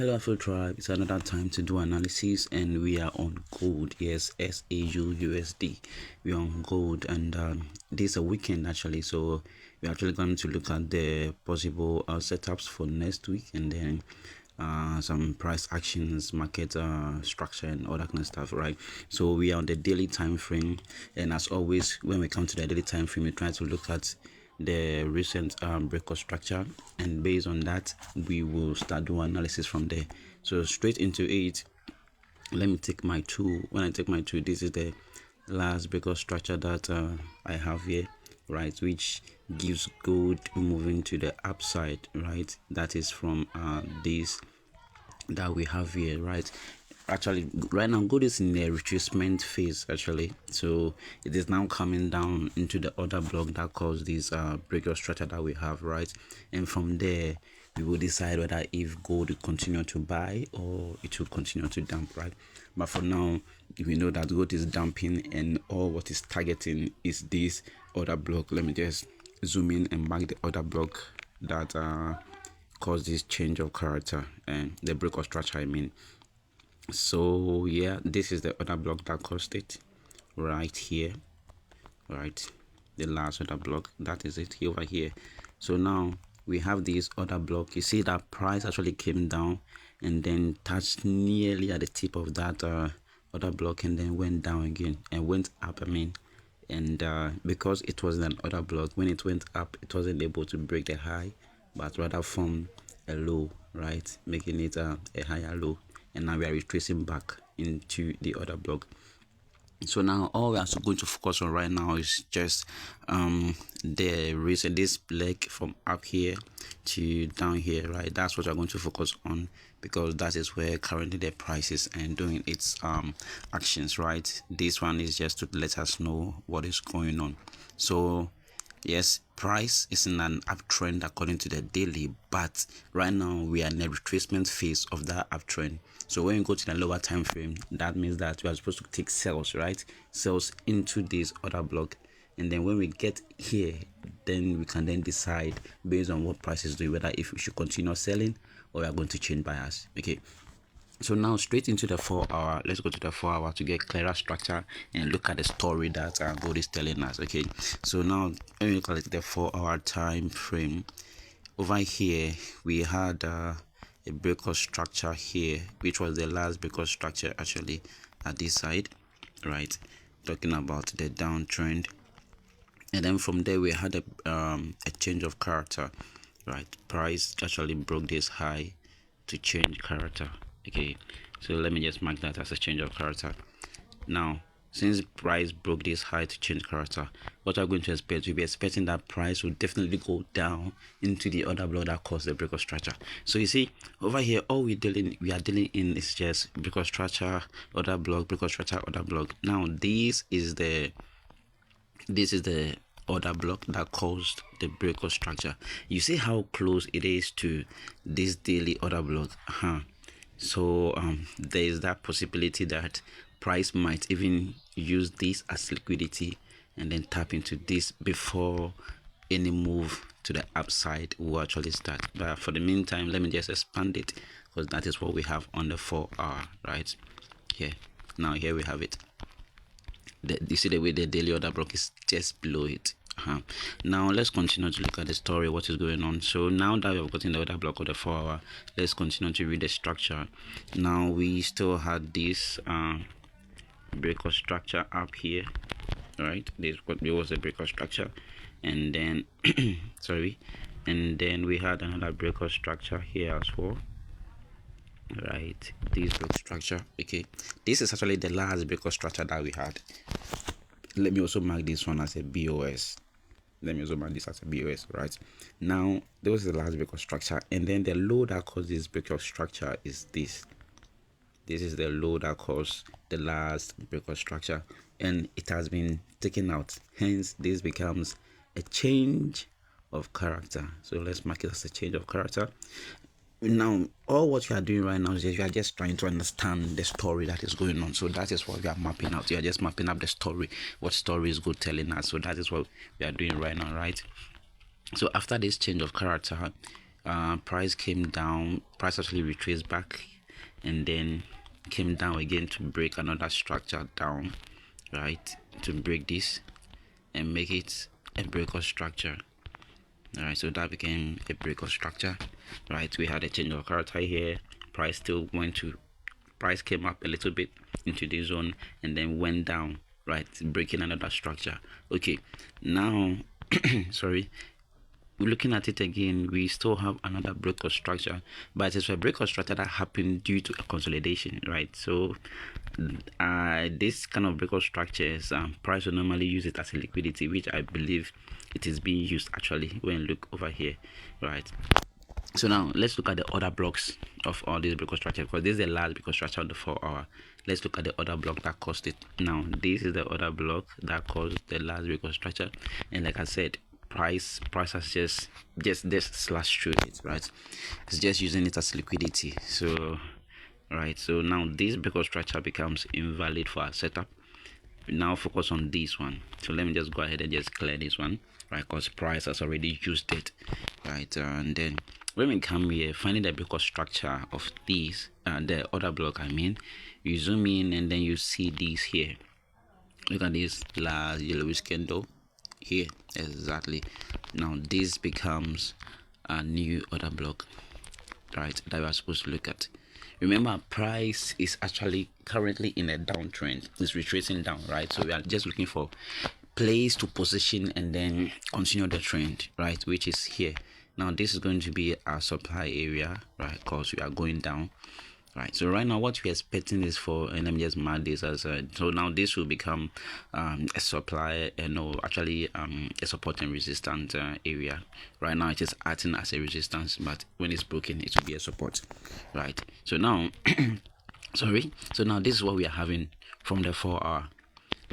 Hello Afro Tribe, it's another time to do analysis and we are on gold. Yes, XAUUSD. We are on gold and this is a weekend actually, so we're actually going to look at the possible setups for next week and then some price actions, market structure and all that kind of stuff, right? So we are on the daily time frame, and as always when we come to the daily time frame, we try to look at the recent breakout structure, and based on that we will start doing analysis from there. So straight into it, let me take my tool. When I take my tool, this is the last breakout structure that I have here, right, which gives gold moving to the upside, right? That is from this that we have here, right? Actually right now gold is in a retracement phase actually, so it is now coming down into the other block that caused this breakout structure that we have, right? And from there we will decide whether if gold will continue to buy or it will continue to dump, right? But for now we know that gold is dumping and all what is targeting is this other block. Let me just zoom in and mark the other block that caused this change of character and the breakout structure, I mean. So yeah, this is the other block that caused it right here, right? The last other block, that is it over here. So now we have this other block. You see that price actually came down and then touched nearly at the tip of that other block and then went down again and went up, I mean. And because it was an other block, when it went up it wasn't able to break the high but rather form a low, right, making it a higher low. And now we are retracing back into the other block. So now all we are going to focus on right now is just the reason this leg from up here to down here, right? That's what we're going to focus on because that is where currently the price is and doing its actions, right? This one is just to let us know what is going on. So yes, price is in an uptrend according to the daily, but right now we are in a retracement phase of that uptrend. So when you go to the lower time frame, that means that we are supposed to take sales, right? Sales into this other block, and then when we get here, then we can then decide based on what price is doing whether if we should continue selling or we are going to change bias. Okay. So now straight into the 4 hour, let's go to the 4 hour to get clearer structure and look at the story that gold is telling us. Okay, so now when we look at the 4 hour time frame, over here we had a breakout structure here, which was the last breakout structure actually at this side, right? Talking about the downtrend, and then from there we had a change of character, right? Price actually broke this high to change character. Okay, so let me just mark that as a change of character. Now since price broke this high to change character, what we're going to expect, we'll be expecting that price will definitely go down into the other block that caused the breakout structure. So you see over here, all we are dealing in is just breakout structure, other block, breakout structure, other block. Now this is the other block that caused the breakout structure. You see how close it is to this daily other block. So there is that possibility that price might even use this as liquidity and then tap into this before any move to the upside will actually start. But for the meantime, let me just expand it because that is what we have on the 4 hour, right? Here, now here we have it. You see the way the daily order block is just below it. Now let's continue to look at the story, what is going on. So now that we've gotten the order block of the 4 hour, let's continue to read the structure. Now we still had this breakout structure up here, right? This was the breakout structure, and then sorry, and then we had another breakout structure here as well, right? This breakout structure. Okay, this is actually the last breakout structure that we had. Let me also mark this one as a BOS. Let me also mark this as a BOS, right? Now, this was the last breakout structure, and then the low that caused this breakout structure is this. This is the low that caused the last breakout structure, and it has been taken out. Hence, this becomes a change of character. So let's mark it as a change of character. Now all what you are doing right now is you are just trying to understand the story that is going on. So that is what we are mapping out. You are just mapping up the story, what story is good telling us. So that is what we are doing right now, right? So after this change of character, price came down, price actually retraced back and then came down again to break another structure down, right, to break this and make it a break of structure. All right, so that became a break of structure, right? We had a change of character here. Price still went to, price came up a little bit into this zone and then went down, right, breaking another structure. Okay, now sorry, looking at it again, we still have another break of structure, but it's a break of structure that happened due to a consolidation, right? So this kind of break of structures, price will normally use it as a liquidity, which I believe it is being used actually when you look over here, right? So now let's look at the other blocks of all these break of structure, because this is the last break of structure of the 4 hour. Let's look at the other block that caused it. Now this is the other block that caused the last break of structure, and like I said, price has just slashed through it, right? It's just using it as liquidity. So right, so now this break of structure becomes invalid for our setup. We now focus on this one. So let me just go ahead and just clear this one, right, because price has already used it, right? And then when we come here, finding the break of structure of these, the other block, I mean, you zoom in and then you see these here. Look at this last yellowish candle here, exactly. Now this becomes a new order block, right, that we are supposed to look at. Remember, price is actually currently in a downtrend. It's retracing down, right? So we are just looking for place to position and then continue the trend, right, which is here. Now this is going to be our supply area, right, because we are going down, right? So right now what we're expecting is for, and let me just mark this as so now this will become a supply, no, actually a support and resistance area. Right now it is acting as a resistance, but when it's broken it will be a support, right? So now sorry, so now this is what we are having from the 4 hour.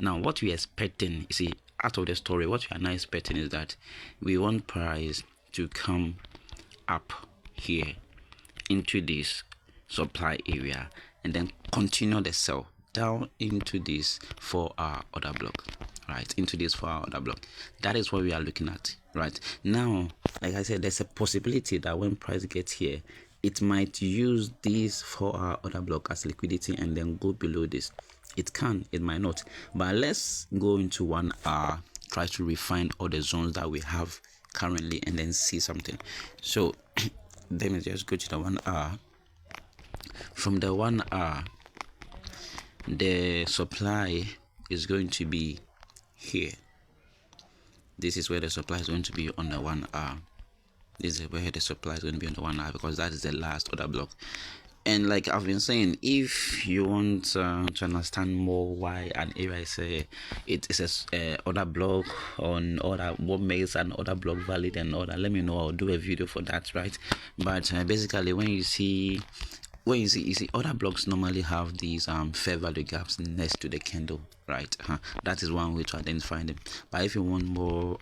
Now what we are expecting, you see, out of the story, what we are now expecting is that we want price to come up here into this supply area and then continue the sell down into this 4 hour order block, right, into this 4 hour order block. That is what we are looking at right now. Like I said, there's a possibility that when price gets here, it might use this 4 hour order block as liquidity and then go below this. It can, it might not, but let's go into 1 hour, try to refine all the zones that we have currently and then see something. So let me just go to the 1 hour. From the 1 hour, the supply is going to be here. This is where the supply is going to be on the 1 hour. This is where the supply is going to be on the 1 hour, because that is the last order block. And like I've been saying, if you want to understand more why an area is it is a order block on order, what makes an order block valid and all that, let me know. I'll do a video for that, right? But basically, when you see order blocks normally have these fair value gaps next to the candle, right? That is one way to identify them. But if you want more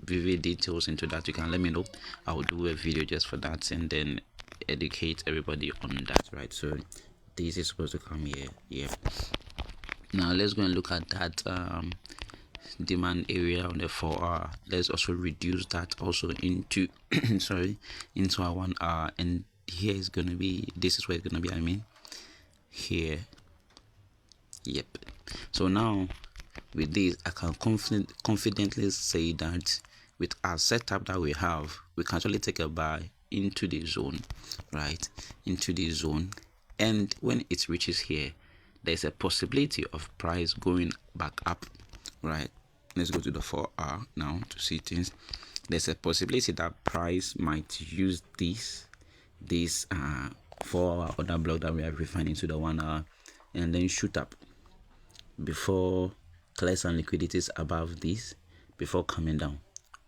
vivid details into that, you can let me know. I will do a video just for that and then educate everybody on that, right? So this is supposed to come here. Yeah, now let's go and look at that demand area on the 4 hour. Let's also reduce that also into sorry, into our 1 hour, and here is going to be, this is where it's going to be, I mean here. Yep. So now with this, I can confidently say that with our setup that we have, we can actually take a buy into the zone, right, into the zone, and when it reaches here, there's a possibility of price going back up, right? Let's go to the 4 hour now to see things. There's a possibility that price might use this 4 hour order block that we are refining to the 1 hour and then shoot up before clear some liquidities above this before coming down,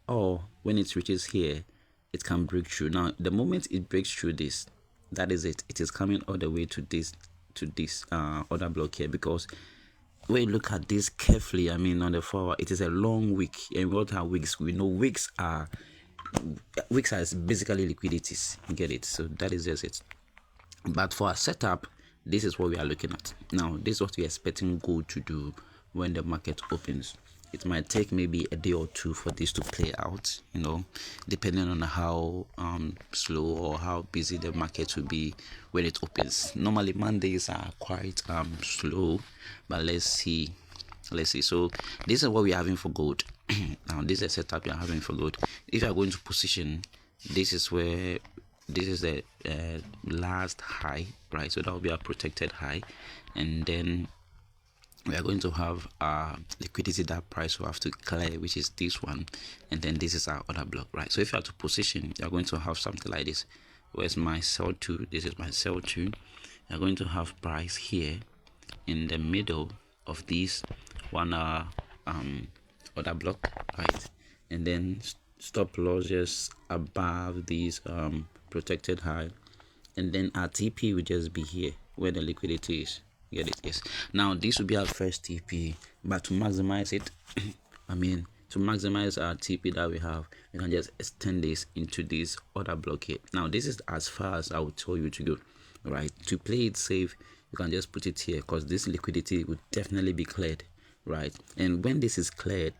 or when it reaches here, it can break through. Now the moment it breaks through this, that is it is coming all the way to this order block here, because when you look at this carefully, I mean on the 4 hour, it is a long wick, and what are wicks? We know wicks are basically liquidities, you get it? So that is just it. But for our setup, this is what we are looking at now. This is what we are expecting gold to do when the market opens. it might take maybe a day or two for this to play out, you know, depending on how slow or how busy the market will be when it opens. Normally Mondays are quite slow, but let's see. So this is what we're having for gold. Now this is a setup you're having for gold. If you're going to position, this is where this is the last high, right? So that will be a protected high, and then we are going to have liquidity that price will have to clear, which is this one, and then this is our other block, right? So if you have to position, you're going to have something like this. Where's my sell 2? This is my sell 2. You're going to have price here in the middle of this 1 hour other block, right? And then stop loss just above this protected high, and then our TP will just be here where the liquidity is. Get it? Yes. Now this will be our first TP, but to maximize it, to maximize our TP that we have, we can just extend this into this other block here. Now this is as far as I would tell you to go, right? To play it safe, you can just put it here because this liquidity will definitely be cleared, right? And when this is cleared,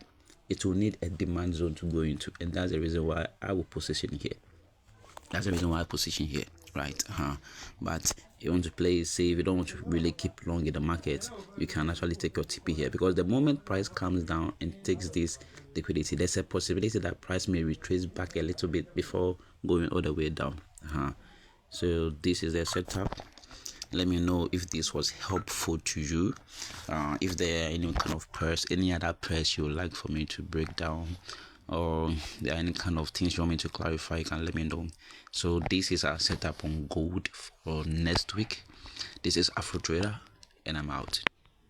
it will need a demand zone to go into, and that's the reason why I will position here. That's the reason why I position here, right? But you want to play it safe, you don't want to really keep long in the market, you can actually take your TP here, because the moment price comes down and takes this liquidity, there's a possibility that price may retrace back a little bit before going all the way down. So this is the setup. Let me know if this was helpful to you. If there are any kind of pairs, any other pairs you would like for me to break down, or there are any kind of things you want me to clarify, you can let me know. So this is our setup on gold for next week. This is Afro Trader, and I'm out.